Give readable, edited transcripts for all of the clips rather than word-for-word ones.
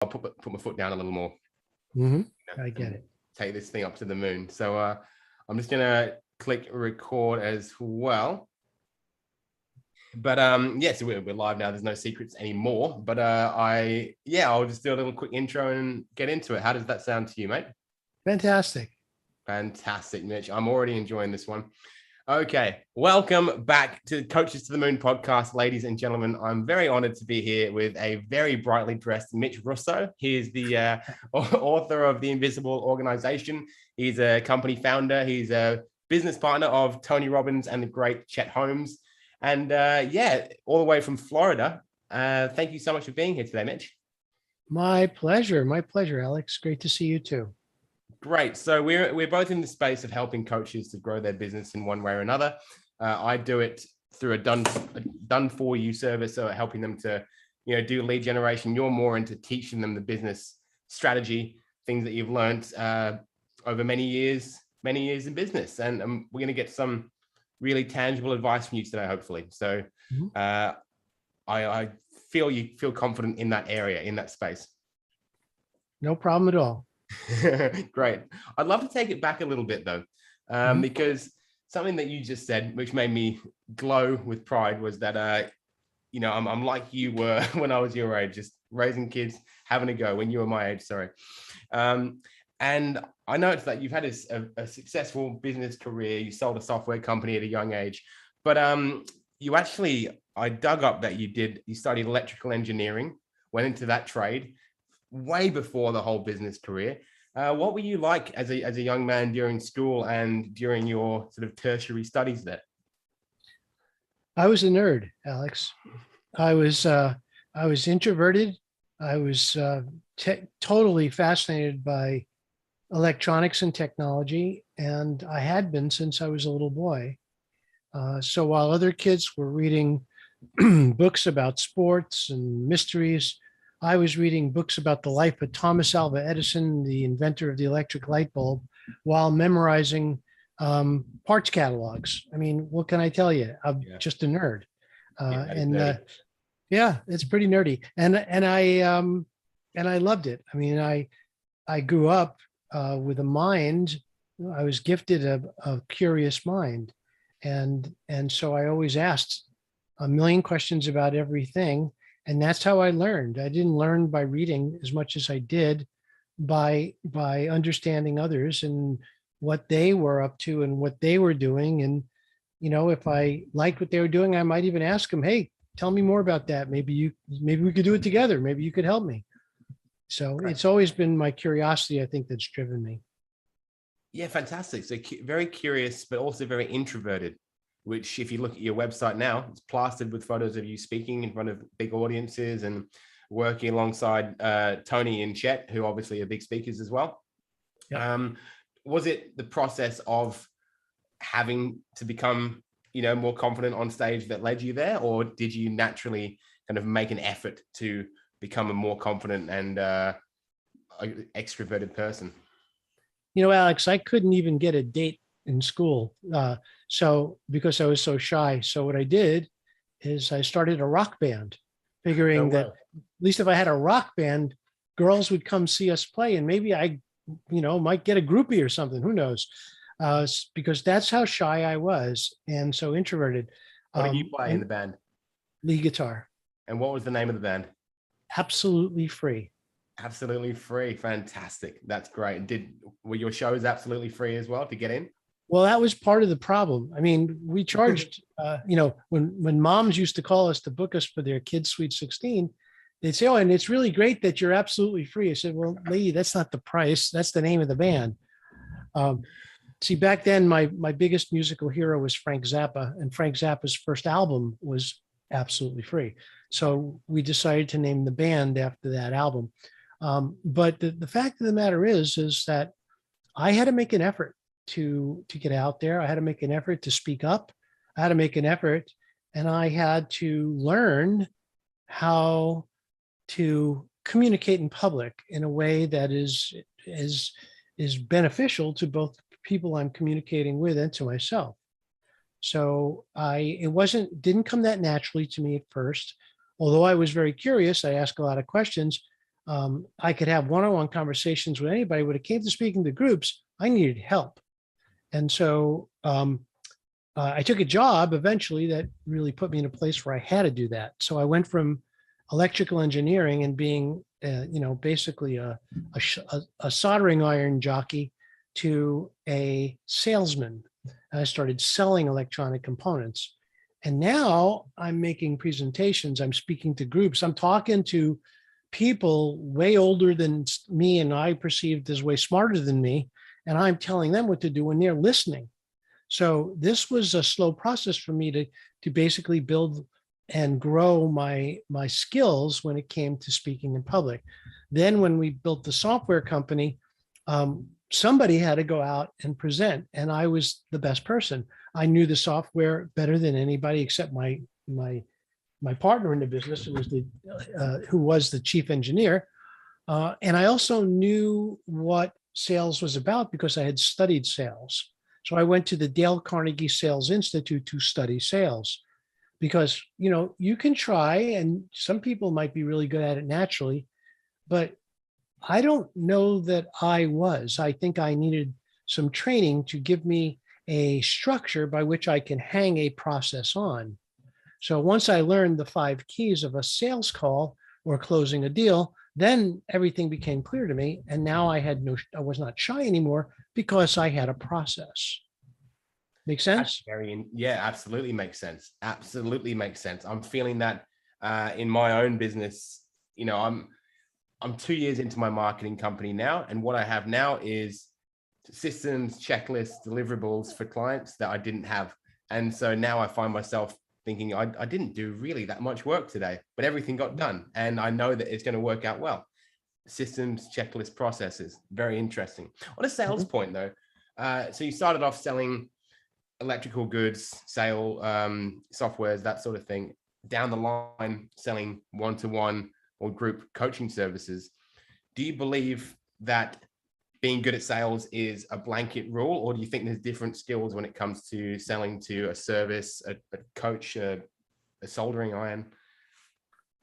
I'll put my foot down a little more. I get it. Take this thing up to the moon. So I'm just gonna click record as well. But yes, we're live now. There's no secrets anymore. But I'll just do a little quick intro and get into it. How does that sound to you, mate? Fantastic. Fantastic, Mitch. I'm already enjoying this one. Okay, welcome back to Coaches to the Moon podcast, ladies and gentlemen. I'm very honored to be here with a very brightly dressed Mitch Russo. He is the author of The Invisible Organization. He's a company founder. He's a business partner of Tony Robbins and the great Chet Holmes. And all the way from Florida. Thank you so much for being here today, Mitch. My pleasure. My pleasure, Alex. Great to see you too. Great. So we're both in the space of helping coaches to grow their business in one way or another. I do it through a done for you service, so helping them to do lead generation. You're more into teaching them the business strategy, things that you've learned over many years in business, and we're going to get some really tangible advice from you today, hopefully. So I feel you feel confident in that area, in that space. No problem at all. Great. I'd love to take it back a little bit though, because something that you just said, which made me glow with pride, was that I'm like you were when I was your age, just raising kids, having a go when you were my age. Sorry. And I noticed that you've had a successful business career. You sold a software company at a young age, but I dug up that you studied electrical engineering, went into that trade way before the whole business career. What were you like as a young man during school and during your sort of tertiary studies there? I was a nerd, Alex. I was introverted. I was totally fascinated by electronics and technology, and I had been since I was a little boy. So while other kids were reading books about sports and mysteries, I was reading books about the life of Thomas Alva Edison, the inventor of the electric light bulb, while memorizing parts catalogs. I mean, what can I tell you? I'm just a nerd. It's pretty nerdy. And I loved it. I mean, I grew up with a mind. I was gifted a curious mind. And so I always asked a million questions about everything. And that's how I learned. I didn't learn by reading as much as I did by understanding others and what they were up to and what they were doing. And, if I liked what they were doing, I might even ask them, hey, tell me more about that. Maybe we could do it together. Maybe you could help me. So It's always been my curiosity, I think, that's driven me. Yeah, fantastic. So very curious, but also very introverted, which if you look at your website now, it's plastered with photos of you speaking in front of big audiences and working alongside Tony and Chet, who obviously are big speakers as well. Yeah. Was it the process of having to become, more confident on stage that led you there? Or did you naturally kind of make an effort to become a more confident and extroverted person? Alex, I couldn't even get a date in school. So because I was so shy. So what I did is I started a rock band, figuring that at least if I had a rock band, girls would come see us play, and maybe I, might get a groupie or something. Who knows? Because that's how shy I was and so introverted. What did you play in the band? Lead guitar. And what was the name of the band? Absolutely Free. Absolutely Free. Fantastic. That's great. Were your shows absolutely free as well to get in? Well, that was part of the problem. I mean, we charged, when moms used to call us to book us for their kids' Sweet 16, they'd say, oh, and it's really great that you're absolutely free. I said, well, lady, that's not the price. That's the name of the band. See, back then, my biggest musical hero was Frank Zappa, and Frank Zappa's first album was absolutely free. So we decided to name the band after that album. But the fact of the matter is that I had to make an effort to get out there. I had to make an effort to speak up. I had to make an effort, and I had to learn how to communicate in public in a way that is beneficial to both people I'm communicating with and to myself. So it didn't come that naturally to me at first. Although I was very curious, I asked a lot of questions. I could have one-on-one conversations with anybody. When it came to speaking to groups, I needed help. And so I took a job eventually that really put me in a place where I had to do that. So I went from electrical engineering and being, basically a soldering iron jockey to a salesman. I started selling electronic components. And now I'm making presentations. I'm speaking to groups. I'm talking to people way older than me and I perceived as way smarter than me. And I'm telling them what to do when they're listening. So this was a slow process for me to basically build and grow my skills when it came to speaking in public. Then when we built the software company, somebody had to go out and present, and I was the best person. I knew the software better than anybody except my partner in the business, who was the chief engineer. And I also knew what sales was about because I had studied sales. So I went to the Dale Carnegie Sales Institute to study sales because, you can try, and some people might be really good at it naturally, but I don't know that I was. I think I needed some training to give me a structure by which I can hang a process on. So once I learned the 5 keys of a sales call or closing a deal, then everything became clear to me. And now I was not shy anymore because I had a process. Make sense? Yeah, absolutely makes sense. Absolutely makes sense. I'm feeling that in my own business. I'm 2 years into my marketing company now, and what I have now is systems, checklists, deliverables for clients that I didn't have. And so now I find myself thinking I didn't do really that much work today, but everything got done. And I know that it's going to work out well. Systems, checklist, processes, very interesting. On a sales point though, so you started off selling electrical goods, softwares, that sort of thing. Down the line, selling one-to-one or group coaching services. Do you believe that being good at sales is a blanket rule, or do you think there's different skills when it comes to selling to a service, a coach, a soldering iron?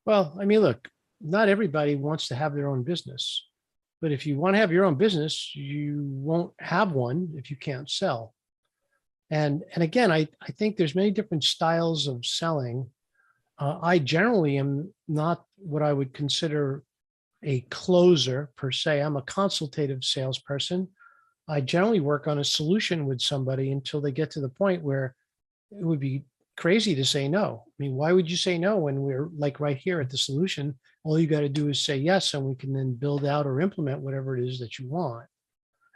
Well, I mean, look, not everybody wants to have their own business, but if you want to have your own business, you won't have one if you can't sell. And again, I think there's many different styles of selling. I generally am not what I would consider a closer per se. I'm a consultative salesperson. I generally work on a solution with somebody until they get to the point where it would be crazy to say no. I mean, why would you say no when we're like right here at the solution? All you got to do is say yes, and we can then build out or implement whatever it is that you want.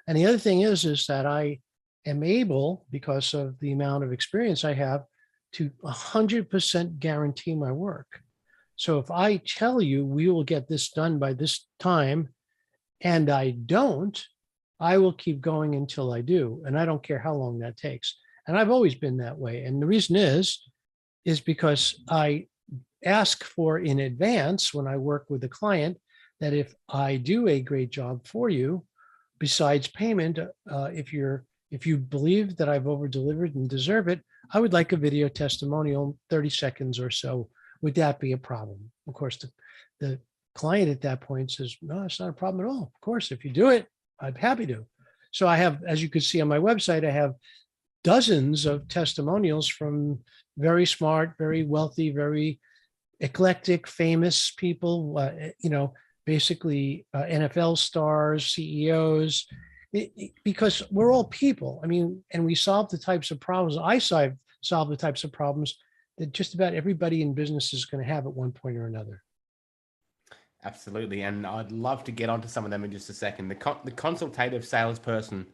And the other thing is that I am able, because of the amount of experience I have, to 100% guarantee my work. So if I tell you we will get this done by this time and I don't, I will keep going until I do. And I don't care how long that takes. And I've always been that way. And the reason is because I ask for in advance when I work with a client that if I do a great job for you, besides payment, if you believe that I've over delivered and deserve it, I would like a video testimonial, 30 seconds or so. Would that be a problem? Of course, the client at that point says, no, it's not a problem at all. Of course, if you do it, I'm happy to. So I have, as you can see on my website, I have dozens of testimonials from very smart, very wealthy, very eclectic, famous people, basically NFL stars, CEOs, because we're all people. I mean, and we solve the types of problems. I solve the types of problems that just about everybody in business is going to have at one point or another. Absolutely. And I'd love to get onto some of them in just a second. The consultative salesperson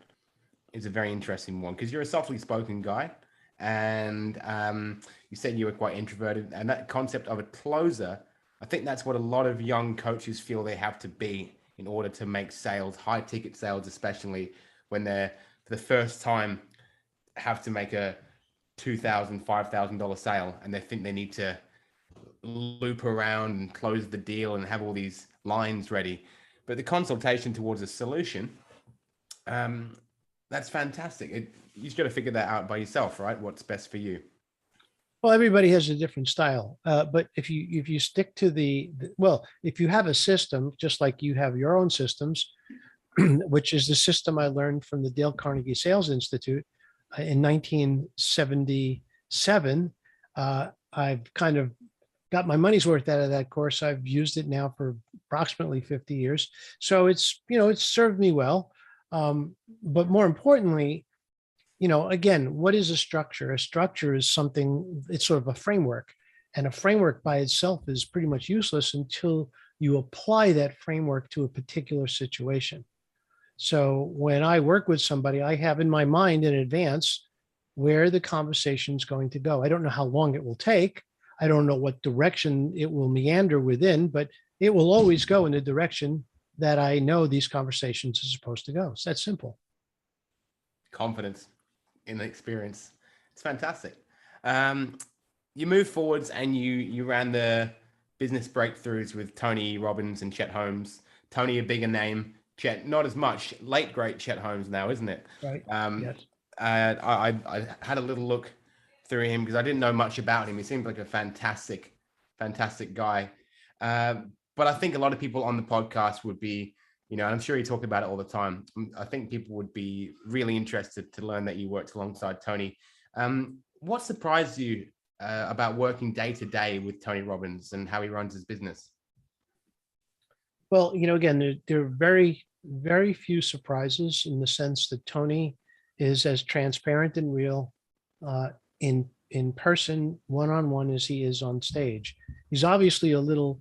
is a very interesting one because you're a softly spoken guy, and you said you were quite introverted, and that concept of a closer, I think that's what a lot of young coaches feel they have to be in order to make sales, high ticket sales, especially when they're for the first time have to make a $2,000, $5,000 sale, and they think they need to loop around and close the deal and have all these lines ready. But the consultation towards a solution, that's fantastic. You just got to figure that out by yourself, right? What's best for you. Well, everybody has a different style, but if you stick to well, if you have a system, just like you have your own systems, which is the system I learned from the Dale Carnegie Sales Institute in 1977. I've kind of got my money's worth out of that course. I've used it now for approximately 50 years. So it's, it's served me well. But more importantly, again, what is a structure? A structure is something, it's sort of a framework. And a framework by itself is pretty much useless until you apply that framework to a particular situation. So when I work with somebody, I have in my mind in advance where the conversation is going to go. I don't know how long it will take. I don't know what direction it will meander within, but it will always go in the direction that I know these conversations are supposed to go. It's that simple. Confidence in the experience. It's fantastic. You move forwards and you ran the business breakthroughs with Tony Robbins and Chet Holmes. Tony, a bigger name. Chet, not as much. Late great Chet Holmes now, isn't it? Right. Yes. I had a little look through him because I didn't know much about him. He seemed like a fantastic guy. But I think a lot of people on the podcast would be, and I'm sure you talk about it all the time. I think people would be really interested to learn that you worked alongside Tony. What surprised you about working day to day with Tony Robbins and how he runs his business? Well, again, there are very, very few surprises in the sense that Tony is as transparent and real in person, one-on-one, as he is on stage. He's obviously a little,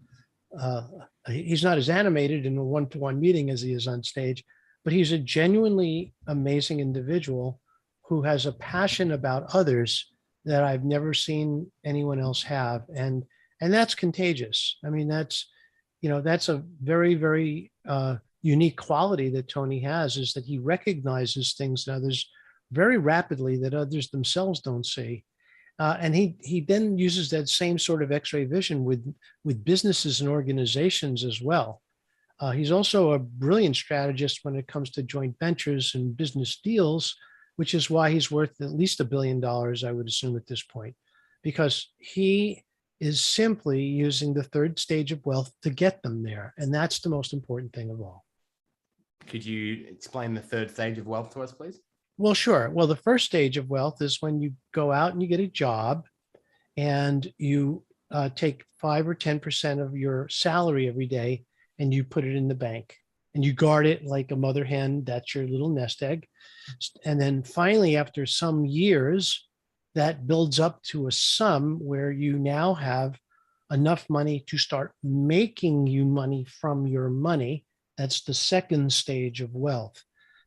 he's not as animated in a one-to-one meeting as he is on stage, but he's a genuinely amazing individual who has a passion about others that I've never seen anyone else have. And that's contagious. I mean, that's a very, very unique quality that Tony has, is that he recognizes things in others very rapidly that others themselves don't see. And he then uses that same sort of X-ray vision with businesses and organizations as well. He's also a brilliant strategist when it comes to joint ventures and business deals, which is why he's worth at least $1 billion, I would assume at this point, because he is simply using the third stage of wealth to get them there. And that's the most important thing of all. Could you explain the third stage of wealth to us, please? Well, sure. Well, the first stage of wealth is when you go out and you get a job and you take 5 or 10% of your salary every day and you put it in the bank and you guard it like a mother hen. That's your little nest egg. And then finally, after some years, that builds up to a sum where you now have enough money to start making you money from your money. That's the second stage of wealth.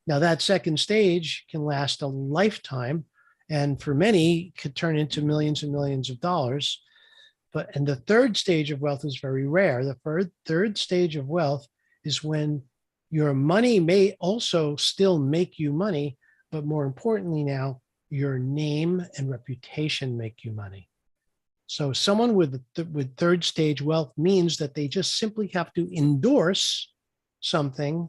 Now, that second stage can last a lifetime, and for many could turn into millions and millions of dollars. And the third stage of wealth is very rare. The third stage of wealth is when your money may also still make you money, but more importantly now, your name and reputation make you money. So someone with third stage wealth means that they just simply have to endorse something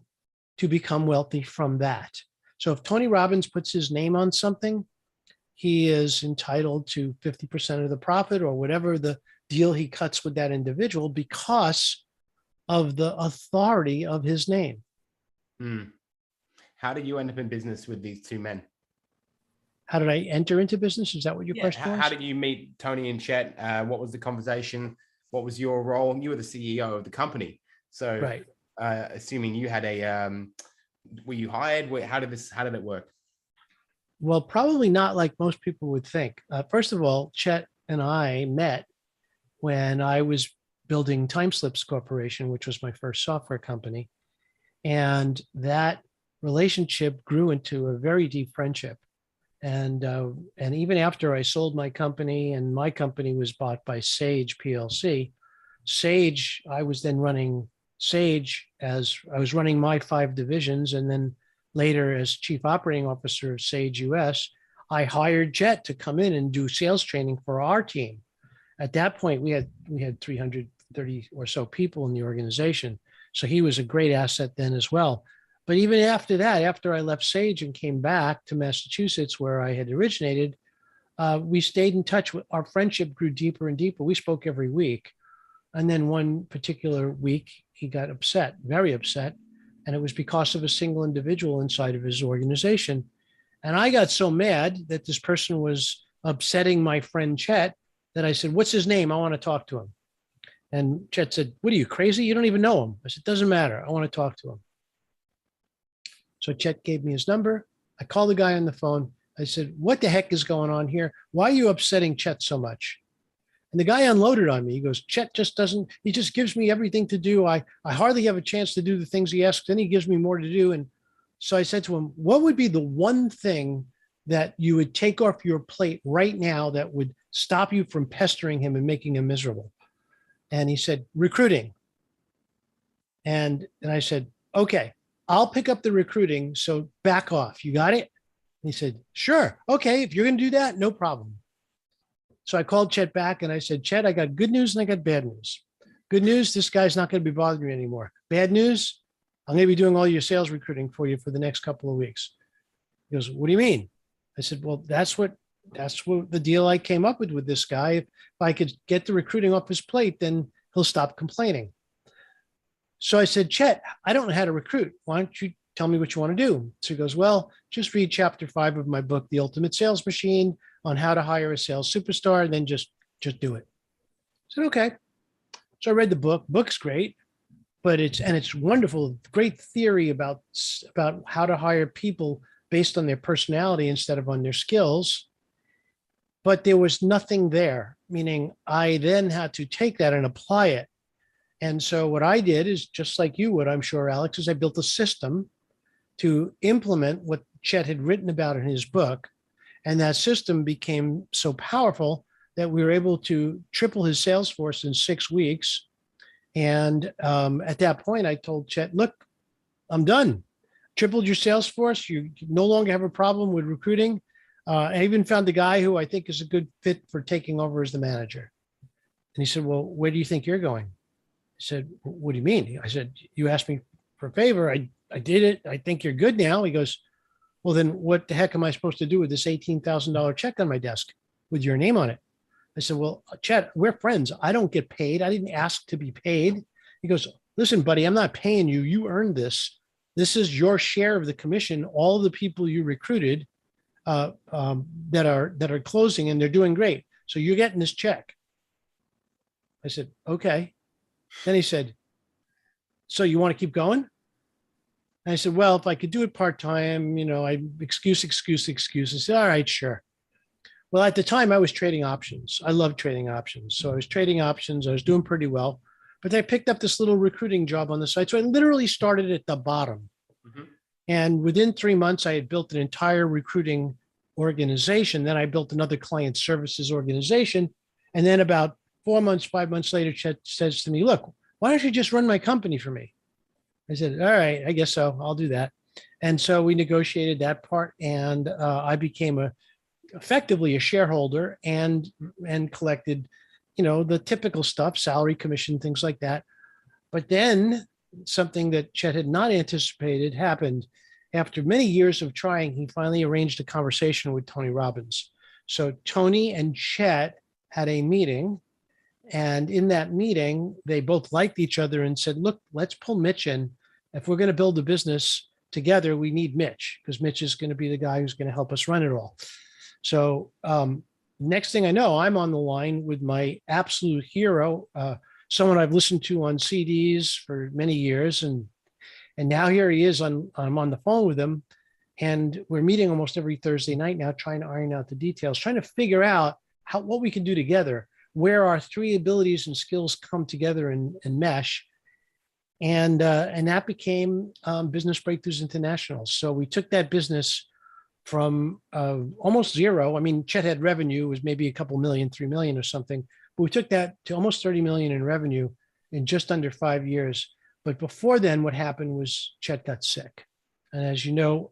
to become wealthy from that. So if Tony Robbins puts his name on something, he is entitled to 50% of the profit or whatever the deal he cuts with that individual because of the authority of his name. How did you end up in business with these two men? How did I enter into business? Is that what your question was? How did you meet Tony and Chet? What was the conversation? What was your role? You were the CEO of the company. So right. Assuming you had were you hired? How did it work? Well, probably not like most people would think. First of all, Chet and I met when I was building Timeslips Corporation, which was my first software company. And that relationship grew into a very deep friendship. And even after I sold my company and my company was bought by Sage PLC, I was then running Sage as I was running my 5 divisions. And then later as chief operating officer of Sage US, I hired Chet to come in and do sales training for our team. At that point, we had 330 or so people in the organization. So he was a great asset then as well. But even after that, after I left Sage and came back to Massachusetts, where I had originated, we stayed in touch. Our friendship grew deeper and deeper. We spoke every week. And then one particular week, he got upset, very upset. And it was because of a single individual inside of his organization. And I got so mad that this person was upsetting my friend Chet that I said, "What's his name? I want to talk to him." And Chet said, "What are you, crazy? You don't even know him." I said, "Doesn't matter. I want to talk to him." So Chet gave me his number. I called the guy on the phone. I said, "What the heck is going on here? Why are you upsetting Chet so much?" And the guy unloaded on me. He goes, "Chet just doesn't, he just gives me everything to do. I hardly have a chance to do the things he asks. Then he gives me more to do." And so I said to him, "What would be the one thing that you would take off your plate right now that would stop you from pestering him and making him miserable?" And he said, "Recruiting." And I said, "Okay, I'll pick up the recruiting. So back off. You got it?" And he said, "Sure. Okay. If you're going to do that, no problem." So I called Chet back and I said, "Chet, I got good news and I got bad news. Good news, this guy's not going to be bothering me anymore. Bad news, I'm going to be doing all your sales recruiting for you for the next couple of weeks." He goes, "What do you mean?" I said, "Well, that's what the deal I came up with this guy. If I could get the recruiting off his plate, then he'll stop complaining." So I said, "Chet, I don't know how to recruit. Why don't you tell me what you want to do?" So he goes, "Well, just read chapter 5 of my book, The Ultimate Sales Machine, on how to hire a sales superstar, and then just do it." I said, "Okay." So I read the book. Book's great, but it's wonderful. Great theory about how to hire people based on their personality instead of on their skills. But there was nothing there, meaning I then had to take that and apply it. And so what I did is just like you would, I'm sure, Alex, is I built a system to implement what Chet had written about in his book. And that system became so powerful that we were able to triple his sales force in 6 weeks. And at that point, I told Chet, "Look, I'm done. Tripled your sales force. You no longer have a problem with recruiting. I even found a guy who I think is a good fit for taking over as the manager." And he said, "Well, where do you think you're going?" I said, "What do you mean?" I said, "You asked me for a favor. I did it. I think you're good now." He goes, "Well, then what the heck am I supposed to do with this $18,000 check on my desk with your name on it?" I said, "Well, Chet, we're friends. I don't get paid. I didn't ask to be paid." He goes, "Listen, buddy, I'm not paying you. You earned this. This is your share of the commission. All the people you recruited that are closing, and they're doing great. So you're getting this check." I said, "Okay." Then he said, "So you want to keep going?" And I said, "Well, if I could do it part-time, I excuse. I said, "All right, sure." Well, at the time I was trading options. I love trading options. So I was trading options. I was doing pretty well, but I picked up this little recruiting job on the side. So I literally started at the bottom. Mm-hmm. And within 3 months, I had built an entire recruiting organization. Then I built another client services organization. And then about 4 months, 5 months later, Chet says to me, "Look, why don't you just run my company for me?" I said, "All right, I guess so. I'll do that." And so we negotiated that part, and I became effectively a shareholder and collected, the typical stuff, salary, commission, things like that. But then something that Chet had not anticipated happened. After many years of trying, he finally arranged a conversation with Tony Robbins. So Tony and Chet had a meeting. And in that meeting, they both liked each other and said, "Look, let's pull Mitch in. If we're going to build a business together, we need Mitch, because Mitch is going to be the guy who's going to help us run it all." So next thing I know, I'm on the line with my absolute hero, someone I've listened to on CDs for many years. And now here he is, I'm on the phone with him. And we're meeting almost every Thursday night now, trying to iron out the details, trying to figure out what we can do together, where our 3 abilities and skills come together and mesh. And that became Business Breakthroughs International. So we took that business from almost zero. I mean, Chet had revenue, was maybe a couple million, 3 million or something. But we took that to almost 30 million in revenue in just under 5 years. But before then, what happened was Chet got sick. And as you know,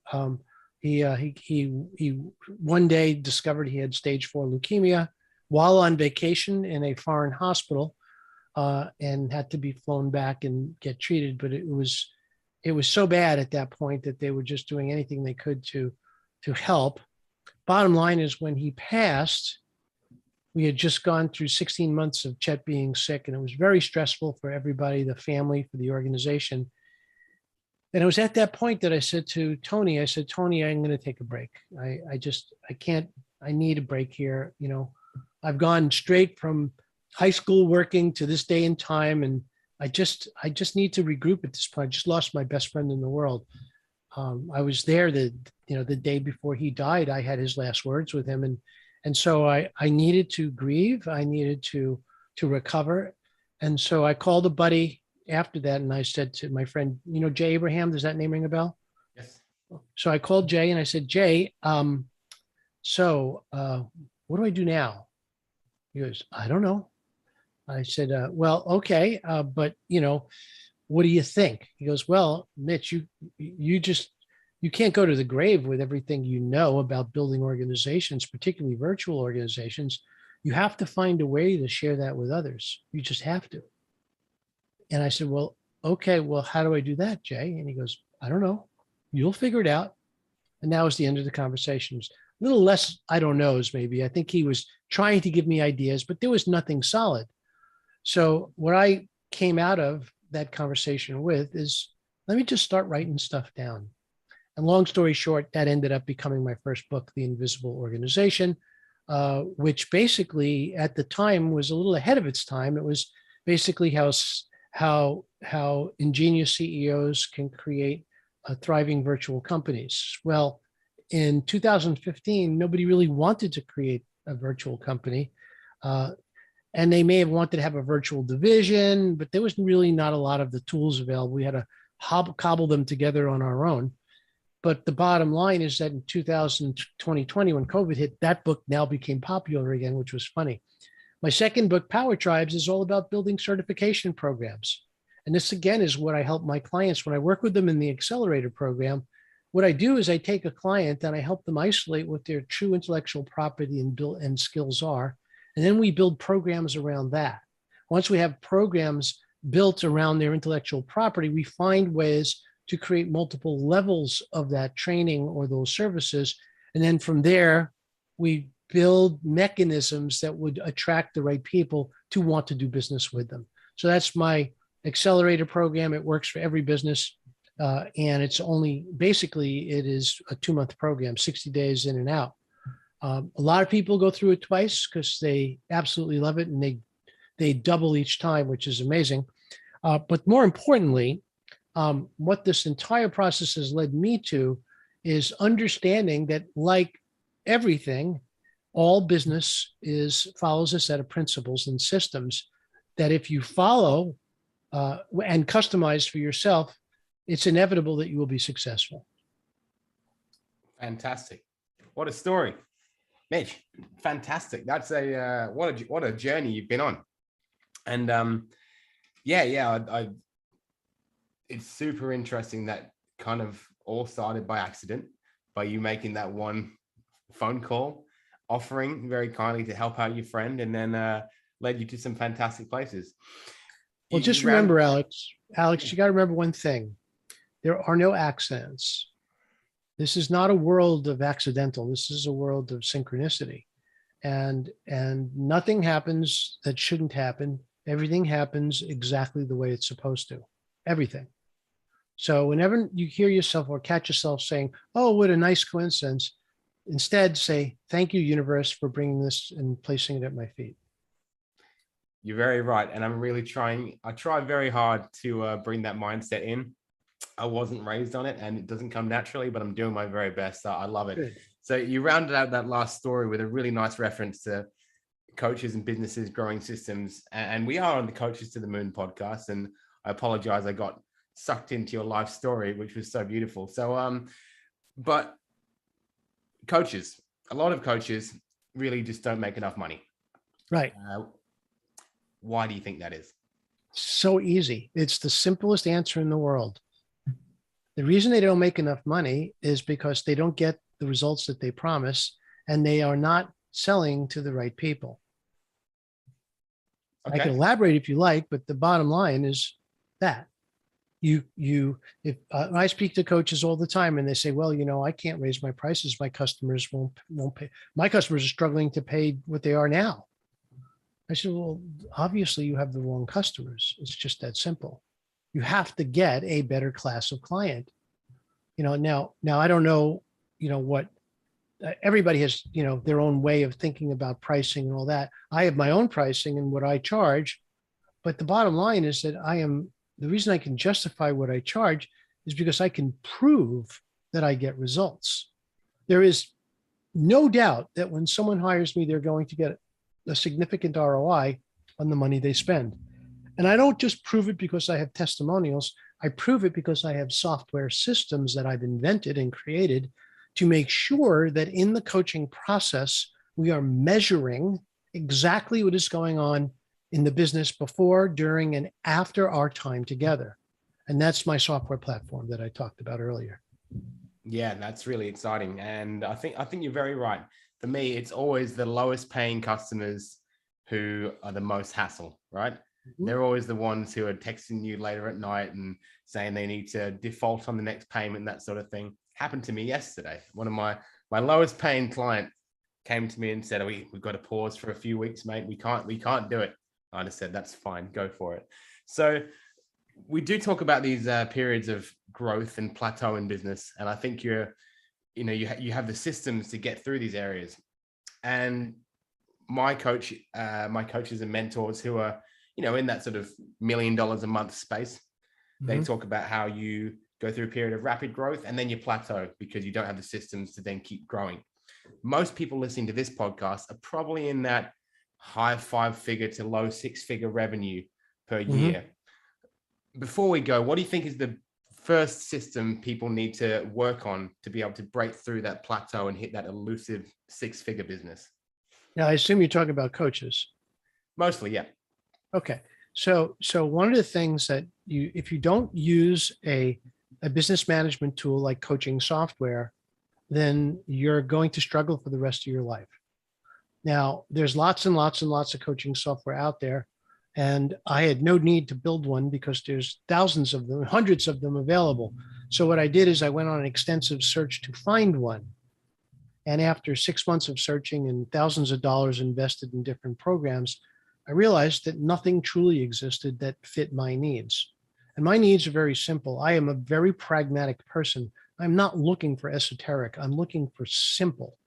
he one day discovered he had stage 4 leukemia while on vacation in a foreign hospital, and had to be flown back and get treated. But it was so bad at that point that they were just doing anything they could to help. bottom line is when he passed, we had just gone through 16 months of Chet being sick, and it was very stressful for everybody, the family, for the organization. And it was at that point that I said to Tony, Tony, I'm going to take a break. I can't, I need a break here. You know, I've gone straight from high school working to this day and time. And I just need to regroup at this point. I just lost my best friend in the world. I was there the day before he died. I had his last words with him. And so I needed to grieve. I needed to recover. And so I called a buddy after that, and I said to my friend, you know, Jay Abraham, does that name ring a bell? Yes. So I called Jay and I said, Jay, what do I do now? He goes, I don't know. I said, well, okay, but you know, what do you think? He goes, well, Mitch, you can't go to the grave with everything you know about building organizations, particularly virtual organizations. You have to find a way to share that with others. You just have to. And I said, well, okay, well, how do I do that, Jay? And he goes, I don't know. You'll figure it out. And that was the end of the conversation. A little less, I don't knows, maybe. I think he was trying to give me ideas, but there was nothing solid. So what I came out of that conversation with is, let me just start writing stuff down. And long story short, that ended up becoming my first book, The Invisible Organization, which basically at the time was a little ahead of its time. It was basically how ingenious CEOs can create thriving virtual companies. Well, in 2015, nobody really wanted to create a virtual company. And they may have wanted to have a virtual division, but there was really not a lot of the tools available. We had to cobble them together on our own. But the bottom line is that in 2020, when COVID hit, that book now became popular again, which was funny. My second book, Power Tribes, is all about building certification programs. And this, again, is what I help my clients when I work with them in the accelerator program. What I do is I take a client and I help them isolate what their true intellectual property and skills are. And then we build programs around that. Once we have programs built around their intellectual property, we find ways to create multiple levels of that training or those services. And then from there, we build mechanisms that would attract the right people to want to do business with them. So that's my accelerator program. It works for every business. And it's only, basically, it is a 2-month program, 60 days in and out. A lot of people go through it twice because they absolutely love it, and they double each time, which is amazing. But more importantly, what this entire process has led me to is understanding that, like everything, all business follows a set of principles and systems that if you follow and customize for yourself, it's inevitable that you will be successful. Fantastic. What a story. Mitch, fantastic. That's what a journey you've been on. And it's super interesting that kind of all started by accident, by you making that one phone call, offering very kindly to help out your friend, and then led you to some fantastic places. Well, just remember, Alex, you got to remember one thing. There are no accidents. This is not a world of accidental. This is a world of synchronicity. And nothing happens that shouldn't happen. Everything happens exactly the way it's supposed to. Everything. So whenever you hear yourself or catch yourself saying, oh, what a nice coincidence, instead say, thank you, universe, for bringing this and placing it at my feet. You're very right. And I'm really I try very hard to bring that mindset in. I wasn't raised on it and it doesn't come naturally, but I'm doing my very best. So I love it. Good. So you rounded out that last story with a really nice reference to coaches and businesses growing systems. And we are on the Coaches to the Moon podcast. And I apologize, I got sucked into your life story, which was so beautiful. So, but coaches, a lot of coaches really just don't make enough money. Right. Why do you think that is? So easy. It's the simplest answer in the world. The reason they don't make enough money is because they don't get the results that they promise, and they are not selling to the right people. Okay. I can elaborate if you like, but the bottom line is that. if I speak to coaches all the time and they say, well, I can't raise my prices. My customers won't pay. My customers are struggling to pay what they are now. I said, well, obviously you have the wrong customers. It's just that simple. You have to get a better class of client. Now I don't know, what everybody has, their own way of thinking about pricing and all that. I have my own pricing and what I charge, but the bottom line is that the reason I can justify what I charge is because I can prove that I get results. There is no doubt that when someone hires me, they're going to get a significant ROI on the money they spend. And I don't just prove it because I have testimonials. I prove it because I have software systems that I've invented and created to make sure that in the coaching process, we are measuring exactly what is going on in the business before, during, and after our time together. And that's my software platform that I talked about earlier. Yeah, that's really exciting. And I think you're very right. For me, it's always the lowest paying customers who are the most hassle, right? Mm-hmm. They're always the ones who are texting you later at night and saying they need to default on the next payment and that sort of thing. Happened to me yesterday. One of my lowest paying client came to me and said, we've got to pause for a few weeks, mate. We can't do it. I just said, that's fine. Go for it. So we do talk about these periods of growth and plateau in business. And I think you have the systems to get through these areas. And my coaches and mentors who are, in that sort of $1 million a month space, mm-hmm. They talk about how you go through a period of rapid growth and then you plateau because you don't have the systems to then keep growing. Most people listening to this podcast are probably in that high 5-figure to low 6-figure revenue per mm-hmm. year. Before we go, what do you think is the first system people need to work on to be able to break through that plateau and hit that elusive 6-figure business? Now, I assume you're talking about coaches. Mostly, yeah. Okay. So one of the things that if you don't use a business management tool like coaching software, then you're going to struggle for the rest of your life. Now, there's lots and lots and lots of coaching software out there. And I had no need to build one because there's thousands of them, hundreds of them available. So what I did is I went on an extensive search to find one. And after 6 months of searching and thousands of dollars invested in different programs, I realized that nothing truly existed that fit my needs. And my needs are very simple. I am a very pragmatic person. I'm not looking for esoteric. I'm looking for simple.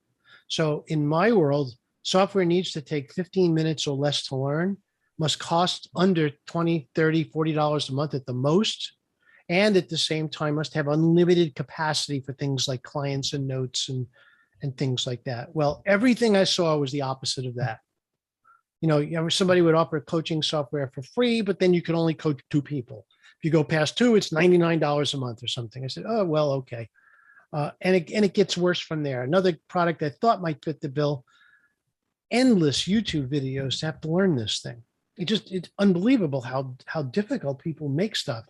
So in my world, software needs to take 15 minutes or less to learn, must cost under $20, $30, $40 a month at the most, and at the same time must have unlimited capacity for things like clients and notes and things like that. Well, everything I saw was the opposite of that. Somebody would offer coaching software for free, but then you could only coach 2 people. If you go past 2, it's $99 a month or something. I said, oh, well, okay. And it gets worse from there. Another product I thought might fit the bill, endless YouTube videos to have to learn this thing. It's unbelievable how difficult people make stuff,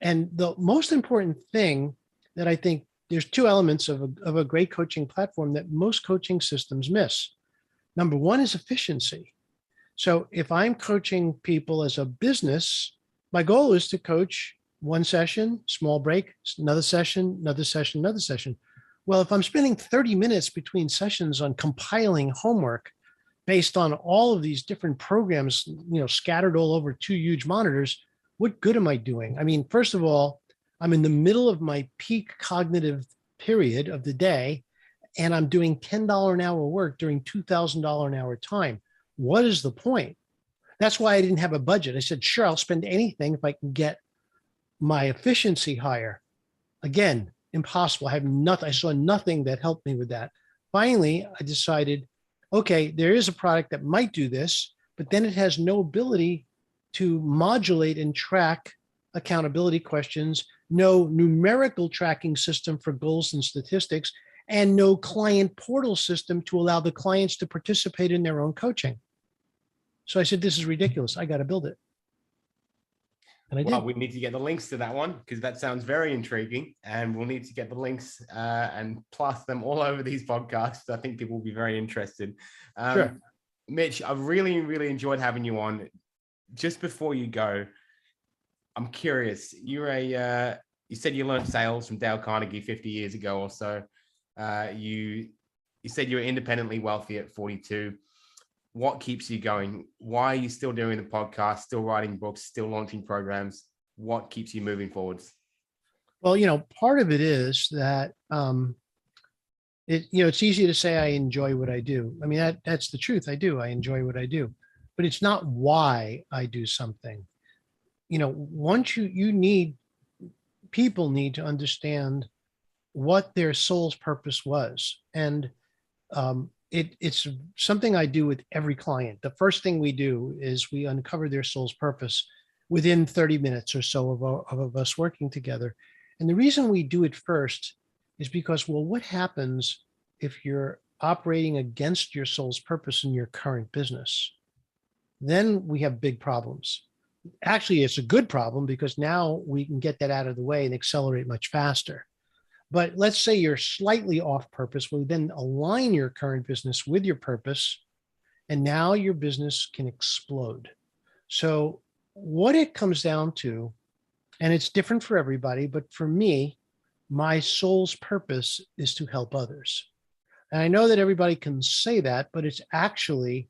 and the most important thing that I think there's 2 elements of a great coaching platform that most coaching systems miss. Number one is efficiency. So if I'm coaching people as a business, my goal is to coach 1 session, small break, another session, another session, another session. Well, if I'm spending 30 minutes between sessions on compiling homework based on all of these different programs, scattered all over 2 huge monitors, what good am I doing? I mean, first of all, I'm in the middle of my peak cognitive period of the day, and I'm doing $10 an hour work during $2,000 an hour time. What is the point? That's why I didn't have a budget. I said, sure, I'll spend anything if I can get my efficiency higher. Again, impossible. I saw nothing that helped me with that. Finally, I decided, okay, there is a product that might do this, but then it has no ability to modulate and track accountability questions, no numerical tracking system for goals and statistics, and no client portal system to allow the clients to participate in their own coaching. So I said, this is ridiculous. I got to build it. And I did. Well, we need to get the links to that one because that sounds very intriguing, and we'll need to get the links and plus them all over these podcasts. I think people will be very interested. Sure. Mitch, I've really, really enjoyed having you on. Just before you go, I'm curious. You said you learned sales from Dale Carnegie 50 years ago or so. You said you were independently wealthy at 42. What keeps you going? Why are you still doing the podcast, still writing books, still launching programs? What keeps you moving forwards? Well, part of it is that it's easy to say I enjoy what I do. I mean, that's the truth. I do. I enjoy what I do, but it's not why I do something. Once people need to understand what their soul's purpose was. And it's something I do with every client. The first thing we do is we uncover their soul's purpose within 30 minutes or so of us working together. And the reason we do it first is because, well, what happens if you're operating against your soul's purpose in your current business? Then we have big problems. Actually, it's a good problem because now we can get that out of the way and accelerate much faster. But let's say you're slightly off purpose. Well, then align your current business with your purpose, and now your business can explode. So what it comes down to, and it's different for everybody, but for me, my soul's purpose is to help others. And I know that everybody can say that, but it's actually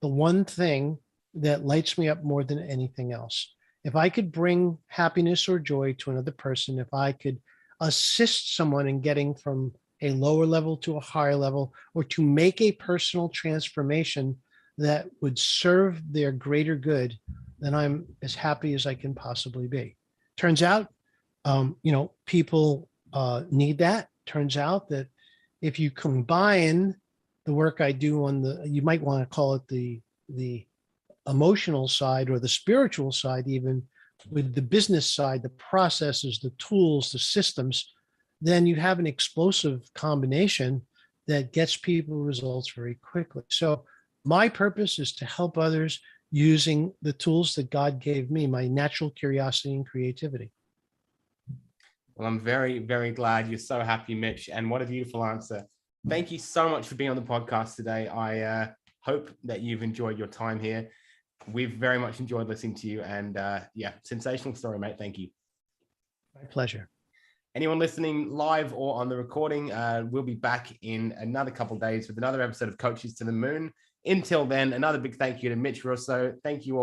the one thing that lights me up more than anything else. If I could bring happiness or joy to another person, if I could assist someone in getting from a lower level to a higher level, or to make a personal transformation that would serve their greater good, then I'm as happy as I can possibly be. Turns out, people need that. Turns out that if you combine the work I do you might want to call it the emotional side or the spiritual side, even with the business side, the processes, the tools, the systems, then you have an explosive combination that gets people results very quickly. So my purpose is to help others using the tools that God gave me, my natural curiosity and creativity. Well, I'm very, very glad you're so happy, Mitch. And what a beautiful answer. Thank you so much for being on the podcast today. I hope that you've enjoyed your time here. We've very much enjoyed listening to you, and sensational story, mate. Thank you. My pleasure. Anyone listening live or on the recording, we'll be back in another couple of days with another episode of Coaches to the Moon. Until then, another big thank you to Mitch Russo. Thank you all.